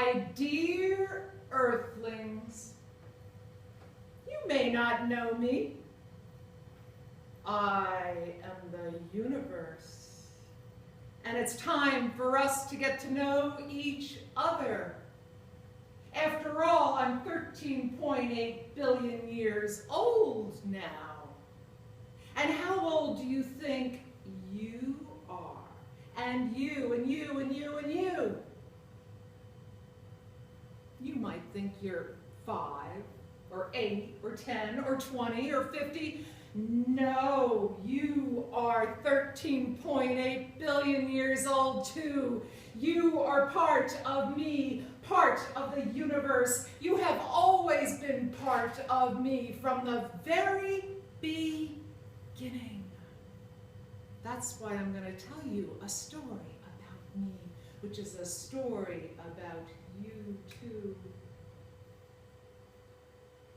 My dear Earthlings, you may not know me. I am the universe, and it's time for us to get to know each other. After all, I'm 13.8 billion years old now. And how old do you think you are? And you, and you, and you, and you. You might think you're 5, or 8, or 10, or 20, or 50. No, you are 13.8 billion years old too. You are part of me, part of the universe. You have always been part of me from the very beginning. That's why I'm going to tell you a story about me, which is a story about you too.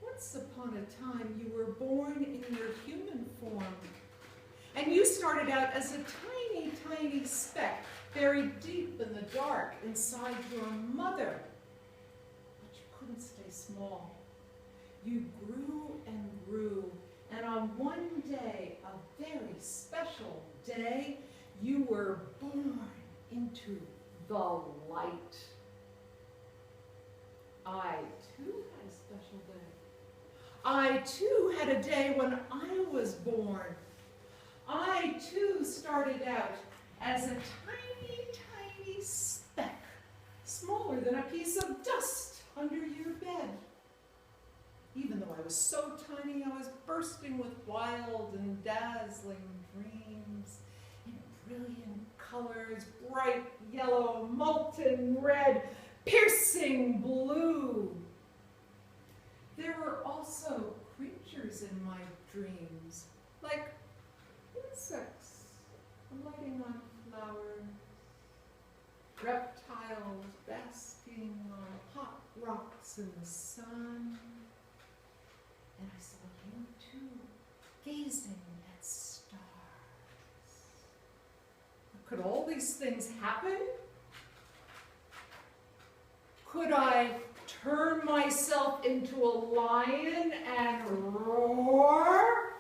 Once upon a time, you were born in your human form, and you started out as a tiny, tiny speck buried deep in the dark inside your mother. But you couldn't stay small. You grew and grew, and on one day, a very special day, you were born into the light. I, too, had a special day. I, too, had a day when I was born. I, too, started out as a tiny, tiny speck, smaller than a piece of dust under your bed. Even though I was so tiny, I was bursting with wild and dazzling dreams in brilliant colors, bright yellow, molten red, piercing blue. There were also creatures in my dreams, like insects alighting on flowers, reptiles basking on hot rocks in the sun, and I saw you too, gazing at stars. Could all these things happen? Could I turn myself into a lion and roar?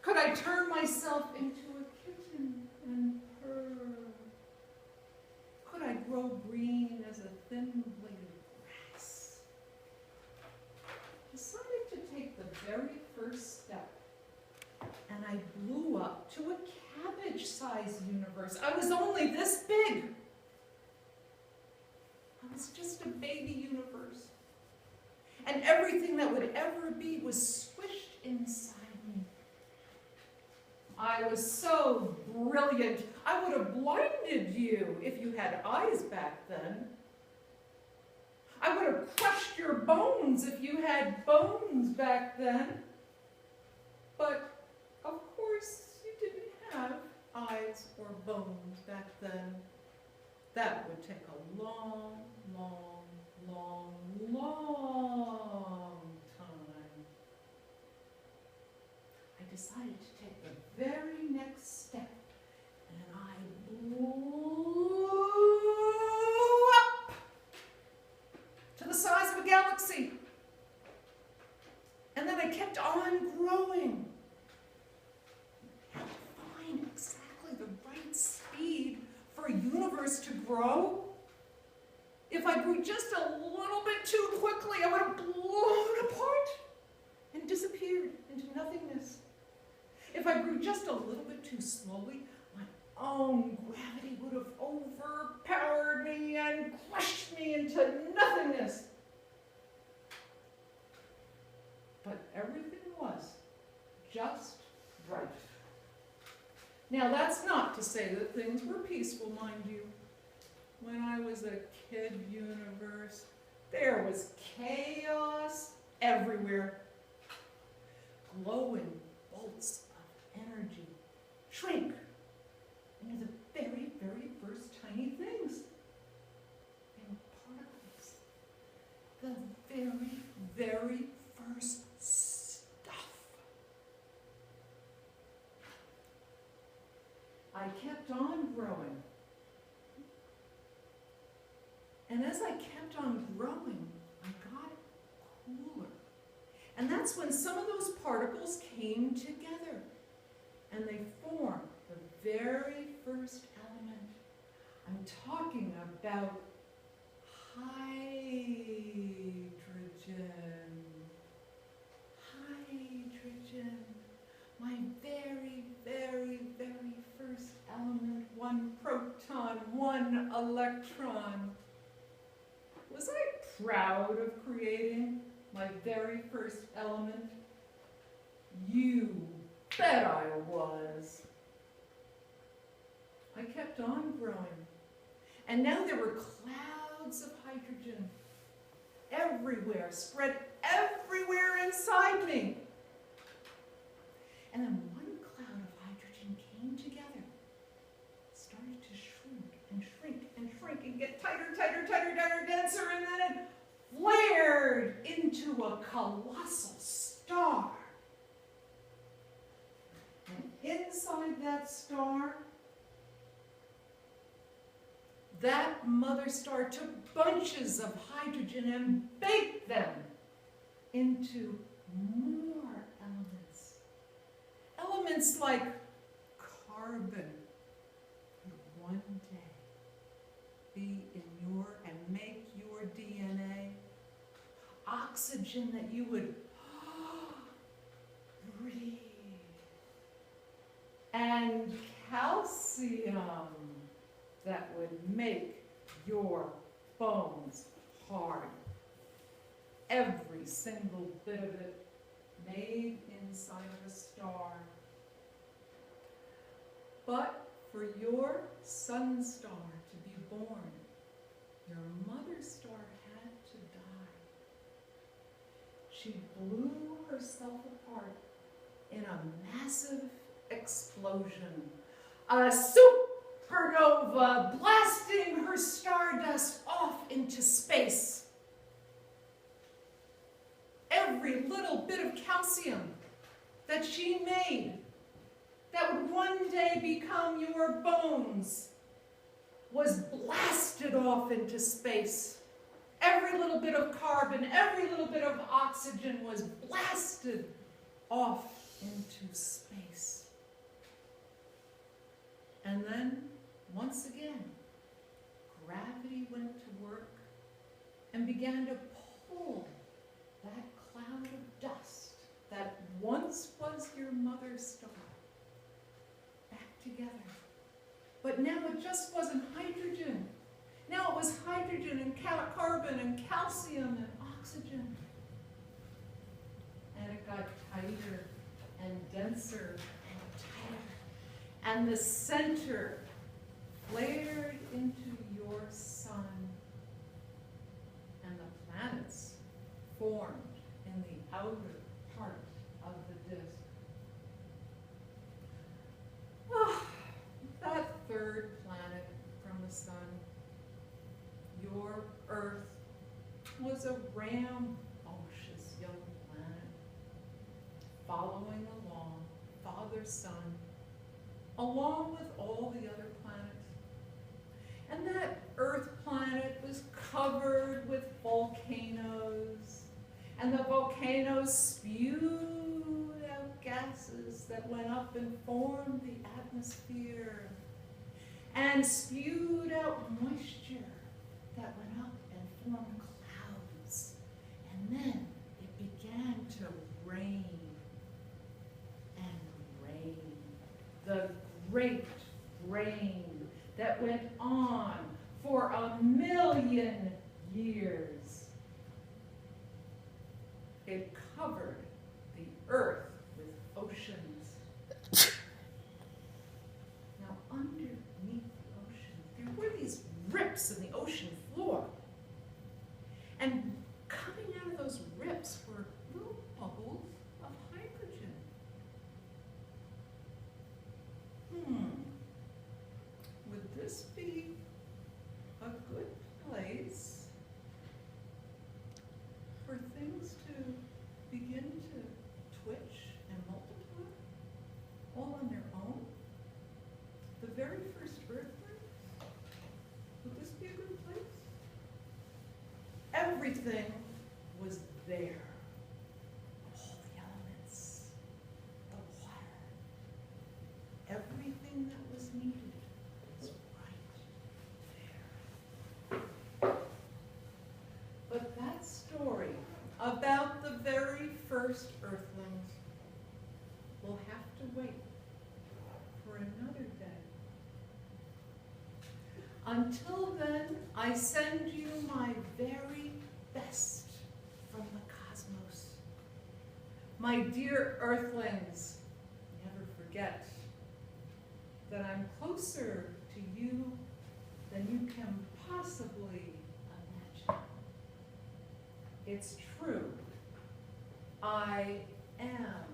Could I turn myself into a kitten and purr? Could I grow green as a thin blade of grass? I decided to take the very first step, and I blew up to a cabbage-sized universe. I was only this big. I was just a baby universe. And everything that would ever be was swished inside me. I was so brilliant, I would have blinded you if you had eyes back then. I would have crushed your bones if you had bones back then. But, of course, you didn't have eyes or bones back then. That would take a long, long, long, long time. I decided to take the very next step, and I blew up to the size of a galaxy. And then I kept on growing. I had to find exactly the right speed for a universe to grow. If I grew just a little bit too quickly, I would have blown apart and disappeared into nothingness. If I grew just a little bit too slowly, my own gravity would have overpowered me and crushed me into nothingness. But everything was just right. Now, that's not to say that things were peaceful, mind you. When I was a kid universe, there was chaos everywhere. Glowing bolts of energy shrink into the very, very first tiny things. And particles. The very, very first stuff. I kept on growing. And as I kept on growing, I got cooler. And that's when some of those particles came together and they formed the very first element. I'm talking about hydrogen. Hydrogen. My very, very, very first element. One proton, one electron. Was I proud of creating my very first element? You bet I was. I kept on growing. And now there were clouds of hydrogen everywhere, spread everywhere inside me. And then one cloud of hydrogen came together, started to shrink and shrink and shrink and get tighter, tighter, tighter, tighter, denser, and then it flared into a colossal star. And inside that star, that mother star took bunches of hydrogen and baked them into more elements. Elements like carbon would one day be in your and make your DNA. Oxygen that you would breathe. And calcium that would make your bones hard. Every single bit of it made inside of a star. But for your sun star to be born, your mother star had to die. She blew herself apart in a massive explosion. A supernova blasting her stardust off into space. Every little bit of calcium that she made that would one day become your bones was blasted off into space. Every little bit of carbon, every little bit of oxygen was blasted off into space. And then, once again, gravity went to work and began to pull that cloud of dust that once was your mother's star back together. But now it just wasn't hydrogen. Now it was hydrogen and carbon and calcium and oxygen. And it got tighter and denser and tighter. And the center flared into your sun. And the planets formed in the outer part of the disk. Oh, that third planet from the sun, your Earth, was a rambunctious young planet, following along, father-son, along with all the other planets. And that Earth planet was covered with volcanoes, and the volcanoes spewed out gases that went up and formed the atmosphere, and spewed out moisture that went up and formed clouds. And then it began to rain and rain. The great rain that went on for 1,000,000 years. It covered the earth with oceans. Now, underneath the ocean, there were these rips in the ocean floor. And coming out of those rips were little bubbles of hydrogen. Would this be a good place for things to begin to twitch and multiply all on their own? The very first earthquake? Would this be a good place? everything was there. All the elements, the water, everything that was needed was right there. But that story about the very first Earthlings will have to wait for another day. Until then, I send you my very best from the cosmos. My dear Earthlings, never forget that I'm closer to you than you can possibly imagine. It's true. I am